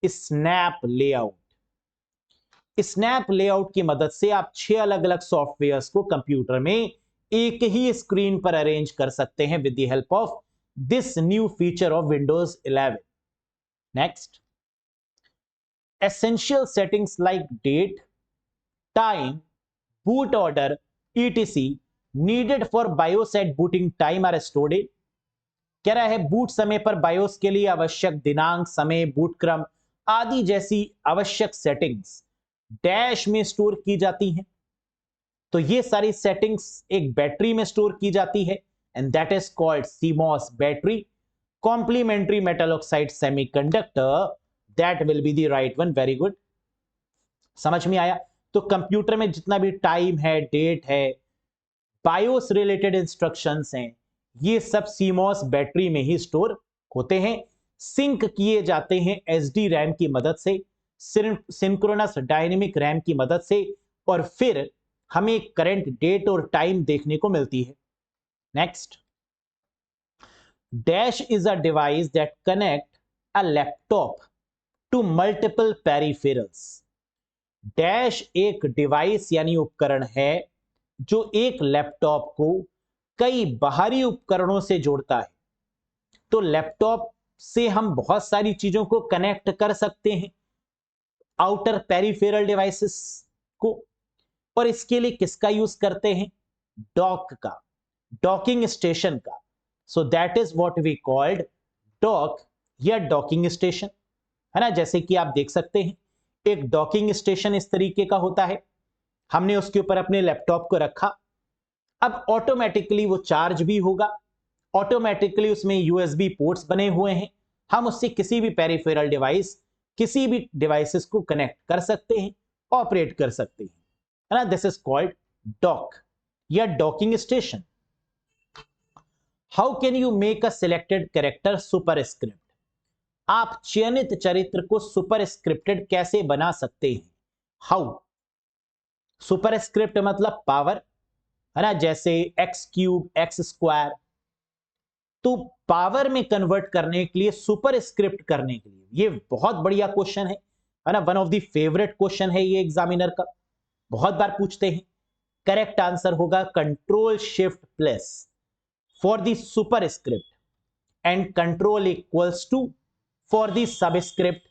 snap layout. Snap layout की मदद से आप 6 अलग अलग सॉफ्टवेयर्स को कंप्यूटर में एक ही स्क्रीन पर अरेंज कर सकते हैं with the help of this new feature of Windows 11। Next, essential settings like date, time, boot order, etc. needed for BIOS at booting time are stored in। कह रहा है बूट समय पर बायोस के लिए आवश्यक दिनांक, समय, बूट क्रम आदि जैसी आवश्यक सेटिंग्स डैश में स्टोर की जाती हैं। तो ये सारी सेटिंग्स एक बैटरी में स्टोर की जाती है, and that is called CMOS battery, complementary metal oxide semiconductor, that will be the right one. Very good, समझ में आया? तो कंप्यूटर में जितना भी टाइम है, डेट है, बायोस रिलेटेड इंस्ट्रक्शंस हैं, ये सब CMOS बैटरी में ही स्टोर होते हैं, सिंक किए जाते हैं SD रैम की मदद से, सिंक्रोनस डायनेमिक रैम की मदद से, और फिर हमें करंट डेट और टाइम देखने को मिलती है। Next, dash is a device that connect a laptop to multiple peripherals. Dash एक डिवाइस यानी उपकरण है जो एक लैपटॉप को कई बाहरी उपकरणों से जोड़ता है। तो लैपटॉप से हम बहुत सारी चीजों को कनेक्ट कर सकते हैं, आउटर पेरिफेरल डिवाइसेस को, और इसके लिए किसका यूज करते हैं? डॉक का, डॉकिंग स्टेशन का। So that is what we called dock या डॉकिंग स्टेशन, है ना। जैसे कि आप देख सकते हैं एक डॉकिंग स्टेशन इस तरीके का होता है, हमने उसके ऊपर अपने लैपटॉप को रखा, अब ऑटोमेटिकली वो चार्ज भी होगा, ऑटोमेटिकली उसमें यूएसबी पोर्ट्स बने हुए हैं, हम उससे किसी भी पेरिफेरल डिवाइस, किसी भी डिवाइसेस को कनेक्ट कर सकते हैं, ऑपरेट कर सकते हैं, है ना। दिस इज कॉल्ड डॉक या docking station. How can you make a selected character superscript? आप चयनित चरित्र को सुपरस्क्रिप्टेड कैसे बना सकते हैं? हाउ? सुपरस्क्रिप्ट मतलब पावर, है ना, जैसे एक्स क्यूब, एक्स स्क्वायर। तो पावर में कन्वर्ट करने के लिए, सुपरस्क्रिप्ट करने के लिए, ये बहुत बढ़िया क्वेश्चन है ना, one of the favourite question है ये एग्जामिनर का, बहुत बार पूछते हैं। करेक्ट आंसर होगा control shift plus for the superscript and control equals to for the subscript.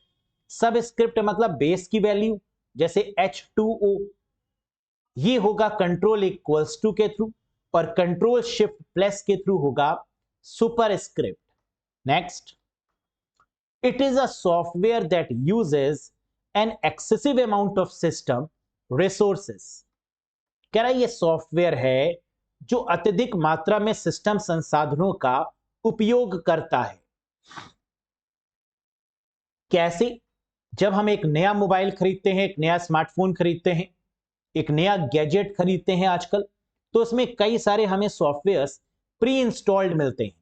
Subscript मतलब बेस की वैल्यू, जैसे H2O, ये होगा कंट्रोल इक्वल्स टू के थ्रू, और कंट्रोल शिफ्ट प्लस के थ्रू होगा superscript. Next, it is a software that uses an excessive amount of system resources. कह रहा है ये सॉफ्टवेयर है जो अत्यधिक मात्रा में सिस्टम संसाधनों का उपयोग करता है। कैसे? जब हम एक नया मोबाइल खरीदते हैं, एक नया स्मार्टफोन खरीदते हैं, एक नया गैजेट खरीदते हैं आजकल, तो उसमें कई सारे हमें सॉफ्टवेयर्स प्री इंस्टॉल्ड मिलते हैं,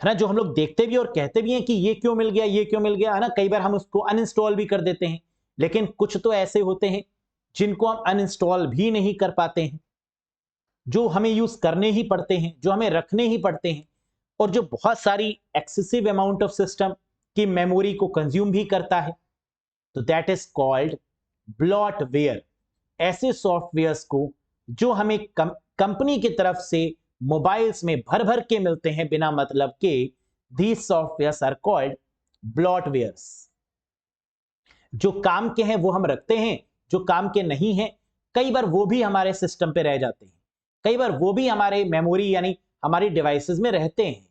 है ना, जो हम लोग देखते भी और कहते भी हैं कि ये क्यों मिल गया, ये क्यों मिल गया, है ना। कई बार हम उसको अनइंस्टॉल भी कर देते हैं, लेकिन कुछ तो ऐसे होते हैं जिनको हम अनइंस्टॉल भी नहीं कर पाते हैं, जो हमें यूज करने ही पड़ते हैं, जो हमें रखने ही पड़ते हैं, और जो बहुत सारी एक्सेसिव अमाउंट ऑफ सिस्टम की मेमोरी को कंज्यूम भी करता है। तो दैट इज कॉल्ड ब्लॉटवेयर। ऐसे सॉफ्टवेयर्स को जो हमें कंपनी की तरफ से मोबाइल्स में भर भर के मिलते हैं बिना मतलब के, these softwares are called bloatwares. जो काम के हैं वो हम रखते हैं, जो काम के नहीं हैं कई बार वो भी हमारे सिस्टम पे रह जाते हैं, कई बार वो भी हमारे मेमोरी यानी हमारी डिवाइसेस में रहते हैं,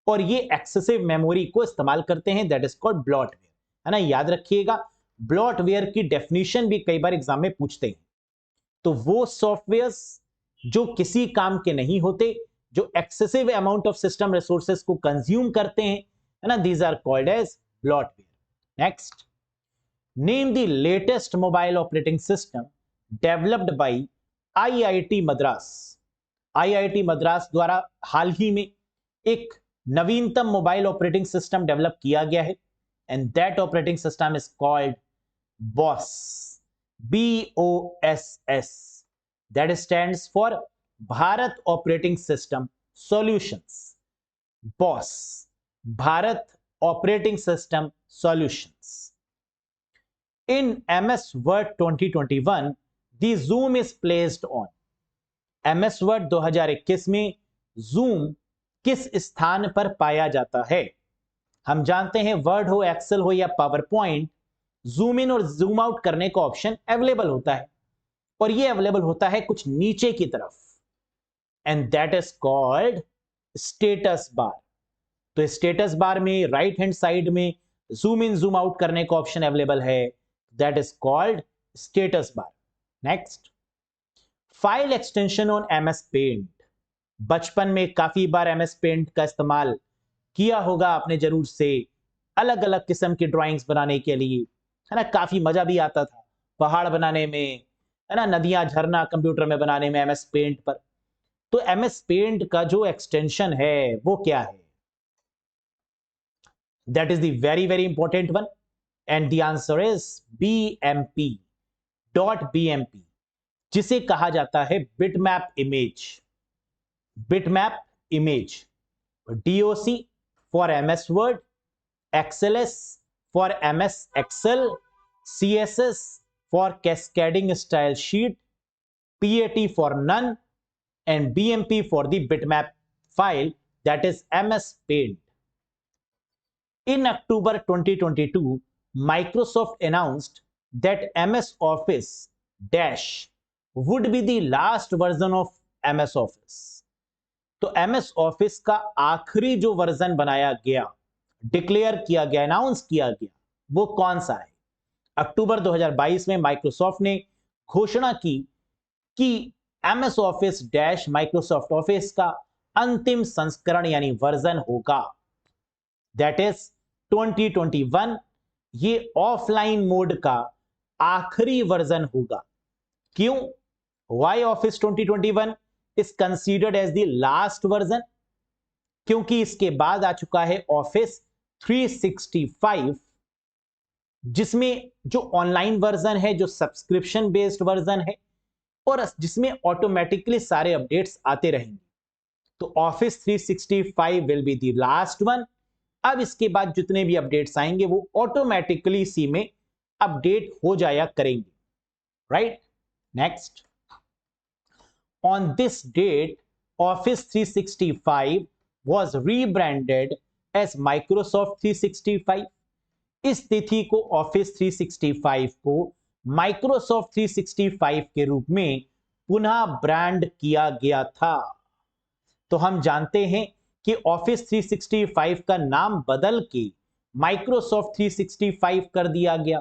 और ये एक्सेसिव मेमोरी को इस्तेमाल करते हैं, दैट इज कॉल्ड ब्लॉटवेयर, है ना। याद रखिएगा, ब्लॉटवेयर की डेफिनेशन भी कई बार एग्जाम में पूछते हैं। तो वो सॉफ्टवेयर्स जो किसी काम के नहीं होते, जो excessive amount of system resources को कंज्यूम करते हैं, है ना, these are called as bloatware. Next, name the latest mobile operating system developed by IIT Madras. IIT Madras द्वारा हाल ही में एक नवीनतम मोबाइल ऑपरेटिंग सिस्टम डेवलप किया गया है, and that operating system is called BOSS, BOSS, that stands for Bharat operating system solutions. BOSS, Bharat operating system solutions. In MS Word 2021, the zoom is placed on। MS Word 2021 में zoom किस स्थान पर पाया जाता है? हम जानते हैं वर्ड हो, एक्सेल हो या पावर पॉइंट, जूम इन और जूम आउट करने का ऑप्शन अवेलेबल होता है, और ये अवेलेबल होता है कुछ नीचे की तरफ, and that is called status bar. तो स्टेटस बार में राइट हैंड साइड में जूम इन जूम आउट करने का ऑप्शन अवेलेबल है, that is called status bar. Next, file extension on MS Paint. बचपन में काफी बार MS पेंट का इस्तेमाल किया होगा आपने जरूर से, अलग अलग किस्म की ड्राइंग्स बनाने के लिए, है ना। काफी मजा भी आता था पहाड़ बनाने में, है ना, नदियां झरना कंप्यूटर में बनाने में MS पेंट पर। तो MS पेंट का जो एक्सटेंशन है वो क्या है? That is the very very important one, and the answer is BMP, .bmp, जिसे कहा जाता है bitmap image. Bitmap image, DOC for MS Word, XLS for MS Excel, CSS for Cascading Style Sheet, PAT for None, and BMP for the bitmap file, that is MS Paint. In October 2022, Microsoft announced that MS Office Dash would be the last version of MS Office. तो MS ऑफिस का आखिरी जो वर्जन बनाया गया, डिक्लेयर किया गया, अनाउंस किया गया, वो कौन सा है? अक्टूबर 2022 में माइक्रोसॉफ्ट ने घोषणा की कि MS office dash Microsoft office का अंतिम संस्करण यानी वर्जन होगा, दैट इज 2021। ये ऑफलाइन मोड का आखिरी वर्जन होगा। क्यों? Why Office 2021 is considered as the last version? क्योंकि इसके बाद आ चुका है ऑफिस 365, जिसमें जो ऑनलाइन वर्जन है, जो सब्सक्रिप्शन बेस्ड वर्जन है, और जिसमें ऑटोमेटिकली सारे अपडेट्स आते रहेंगे। तो office 365 will be the last one. अब इसके बाद जितने भी अपडेट्स आएंगे वो ऑटोमेटिकली इसी में अपडेट हो जाया करेंगे, right? Next, on this date Office 365 was rebranded as Microsoft 365। इस तिथि को ऑफिस 365 को माइक्रोसॉफ्ट 365 के रूप में पुनः ब्रांड किया गया था। तो हम जानते हैं कि ऑफिस 365 का नाम बदल के माइक्रोसॉफ्ट 365 कर दिया गया।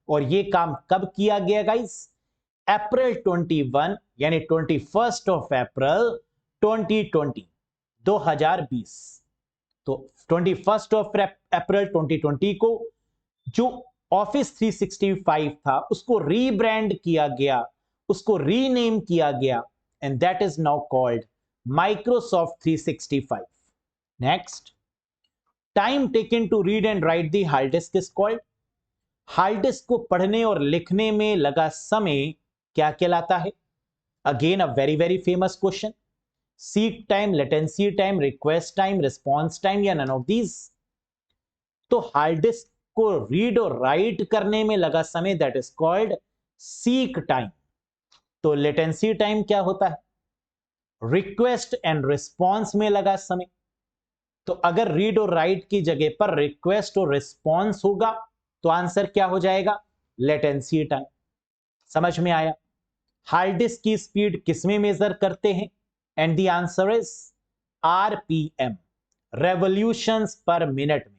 और यह काम कब किया गया गाइस? अप्रैल 21 यानी 21 ऑफ अप्रैल 2020 2020। तो 21 ऑफ अप्रैल 2020 को जो ऑफिस 365 था उसको रीब्रांड किया गया, उसको रीनेम किया गया, and that is now called Microsoft 365। Next, time taken to read and write the hard disk is called. Hard disk को पढ़ने और लिखने में लगा समय क्या कहलाता है? Again a very very famous question. Seek time, latency time, request time, response time, या नन ऑफ दीज? तो हार्ड डिस्क को रीड और राइट करने में लगा समय that is called seek time. तो लेटेंसी टाइम क्या होता है? रिक्वेस्ट एंड रिस्पॉन्स में लगा समय। तो अगर रीड और राइट की जगह पर रिक्वेस्ट और रिस्पॉन्स होगा तो आंसर क्या हो जाएगा? Latency time. समझ में आया? हार्ड डिस्क की स्पीड किसमें मेजर करते हैं? And the answer is RPM, revolutions पर मिनट में।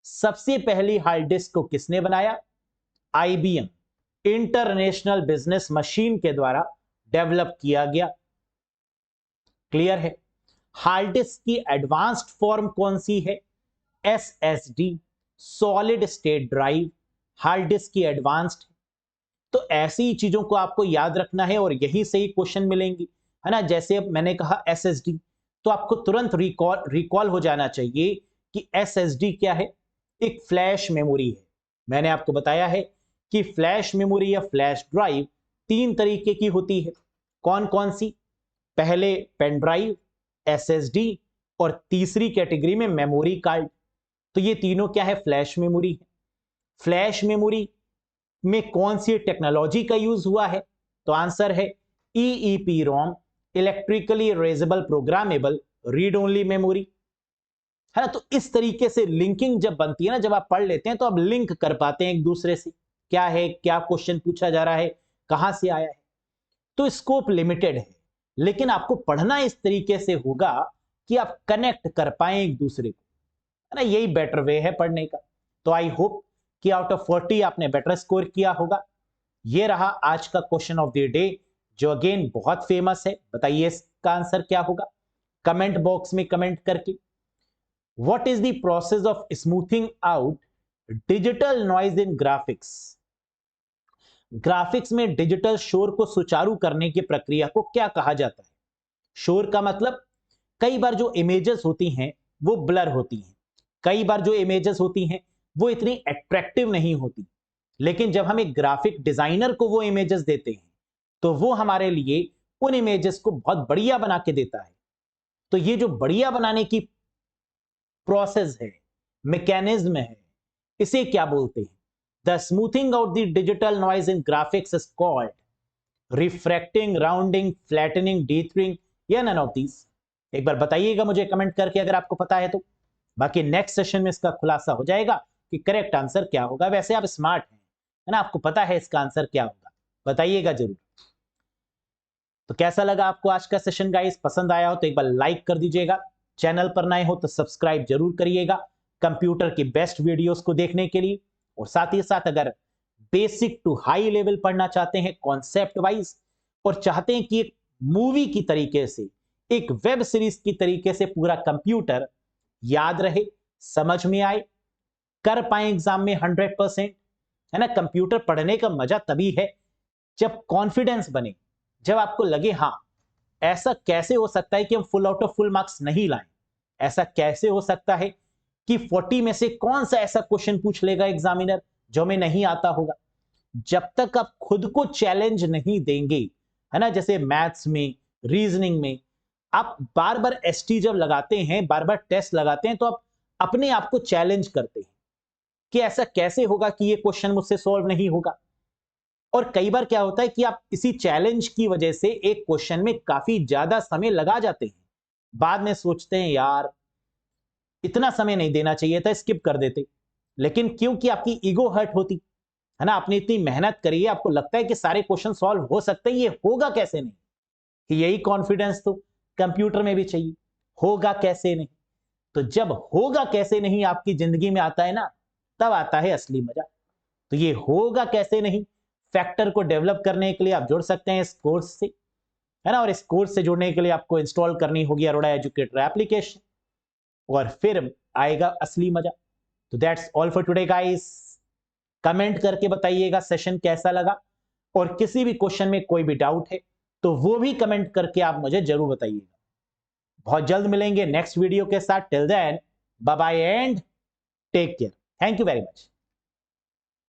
सबसे पहली हार्ड डिस्क को किसने बनाया? आईबीएम, इंटरनेशनल बिजनेस मशीन के द्वारा डेवलप किया गया। क्लियर है? हार्ड डिस्क की एडवांस्ड फॉर्म कौन सी है? SSD, solid state drive, hard disk की एडवांस्ड। तो ऐसी चीजों को आपको याद रखना है और यही से ही क्वेश्चन मिलेंगे, है ना? जैसे मैंने कहा एसएसडी, तो आपको तुरंत रिकॉल हो जाना चाहिए कि एसएसडी क्या है? एक फ्लैश मेमोरी है। मैंने आपको बताया है कि फ्लैश मेमोरी या फ्लैश ड्राइव 3 तरीके की होती है। कौन कौन सी? पहले पेन ड्राइव, एसएसडी, और तीसरी कैटेगरी में मेमोरी कार्ड। तो ये तीनों क्या है? फ्लैश मेमोरी है। फ्लैश मेमोरी में कौन सी टेक्नोलॉजी का यूज हुआ है? तो आंसर है EEPROM, electrically erasable programmable read only memory, है ना? तो इस तरीके से लिंकिंग जब बनती है ना, जब आप पढ़ लेते हैं तो आप लिंक कर पाते हैं एक दूसरे से, क्या है, क्या क्वेश्चन पूछा जा रहा है, कहां से आया है। तो स्कोप लिमिटेड है, लेकिन आपको पढ़ना इस तरीके से होगा कि आप कनेक्ट कर पाए एक दूसरे को, है ना? यही बेटर वे है पढ़ने का। तो आई होप कि आउट ऑफ 40 आपने बेटर स्कोर किया होगा। ये रहा आज का क्वेश्चन ऑफ द डे, जो अगेन बहुत फेमस है। बताइए इसका आंसर क्या होगा कमेंट बॉक्स में कमेंट करके। What is the process of smoothing out digital noise in graphics? Graphics में डिजिटल शोर को सुचारू करने की प्रक्रिया को क्या कहा जाता है? शोर का मतलब, कई बार जो इमेजेस होती हैं वो ब्लर होती हैं, कई बार जो इमेजेस होती हैं वो इतनी अट्रैक्टिव नहीं होती, लेकिन जब हम एक ग्राफिक डिजाइनर को वो इमेजेस देते हैं तो वो हमारे लिए उन इमेजेस को बहुत बढ़िया बना के देता है। तो ये जो बढ़िया बनाने की प्रोसेस है, मैकेनिज्म है, इसे क्या बोलते हैं? The smoothing out the digital noise in graphics is called refracting, rounding, flattening, dithering, या नन ऑफ दीज? एक बार बताइएगा मुझे कमेंट करके अगर आपको पता है तो। बाकी नेक्स्ट सेशन में इसका खुलासा हो जाएगा कि करेक्ट आंसर क्या होगा। वैसे आप स्मार्ट हैं, है ना? आपको पता है इसका आंसर क्या होगा, बताइएगा जरूर। तो कैसा लगा आपको आज का सेशन गाइस? पसंद आया हो तो एक बार लाइक कर दीजिएगा, चैनल पर नए हो तो सब्सक्राइब जरूर करिएगा कंप्यूटर की बेस्ट वीडियोस को देखने के लिए। और साथ ही साथ अगर बेसिक टू हाई लेवल पढ़ना चाहते हैं कॉन्सेप्ट वाइज, और चाहते हैं कि एक मूवी की तरीके से, एक वेब सीरीज की तरीके से पूरा कंप्यूटर याद रहे, समझ में आए, कर पाए एग्जाम में 100%, है ना। कंप्यूटर पढ़ने का मजा तभी है जब कॉन्फिडेंस बने, जब आपको लगे हाँ ऐसा कैसे हो सकता है कि हम full out of full marks नहीं लाएं, ऐसा कैसे हो सकता है कि 40 में से कौन सा ऐसा क्वेश्चन पूछ लेगा एग्जामिनर जो हमें नहीं आता होगा। जब तक आप खुद को चैलेंज नहीं देंगे, है ना, जैसे मैथ्स में, रीजनिंग में आप बार बार एसटी जब लगाते हैं, बार बार टेस्ट लगाते हैं, तो आप अपने आप को चैलेंज करते हैं कि ऐसा कैसे होगा कि ये क्वेश्चन मुझसे सॉल्व नहीं होगा। और कई बार क्या होता है कि आप इसी चैलेंज की वजह से एक क्वेश्चन में काफी ज्यादा समय लगा जाते हैं, बाद में सोचते हैं यार इतना समय नहीं देना चाहिए था, स्किप कर देते। लेकिन क्योंकि आपकी ईगो हर्ट होती है ना, आपने इतनी मेहनत करी है, आपको लगता है कि सारे क्वेश्चन सॉल्व हो सकते हैं, ये होगा कैसे नहीं। यही कॉन्फिडेंस तो कंप्यूटर में भी चाहिए, होगा कैसे नहीं। तो जब होगा कैसे नहीं आपकी जिंदगी में आता है ना, तब आता है असली मजा। तो ये होगा कैसे नहीं फैक्टर को डेवलप करने के लिए आप जुड़ सकते हैं इस कोर्स से, है ना। और इस कोर्स से जुड़ने के लिए आपको इंस्टॉल करनी होगी अरोड़ा एजुकेटर एप्लीकेशन, और फिर आएगा असली मजा। तो that's all for today guys. Comment करके बताइएगा सेशन कैसा लगा, और किसी भी क्वेश्चन में कोई भी डाउट है तो वो भी कमेंट करके आप मुझे जरूर बताइएगा। बहुत जल्द मिलेंगे नेक्स्ट वीडियो के साथ। Till then bye bye and take care. Thank you very much.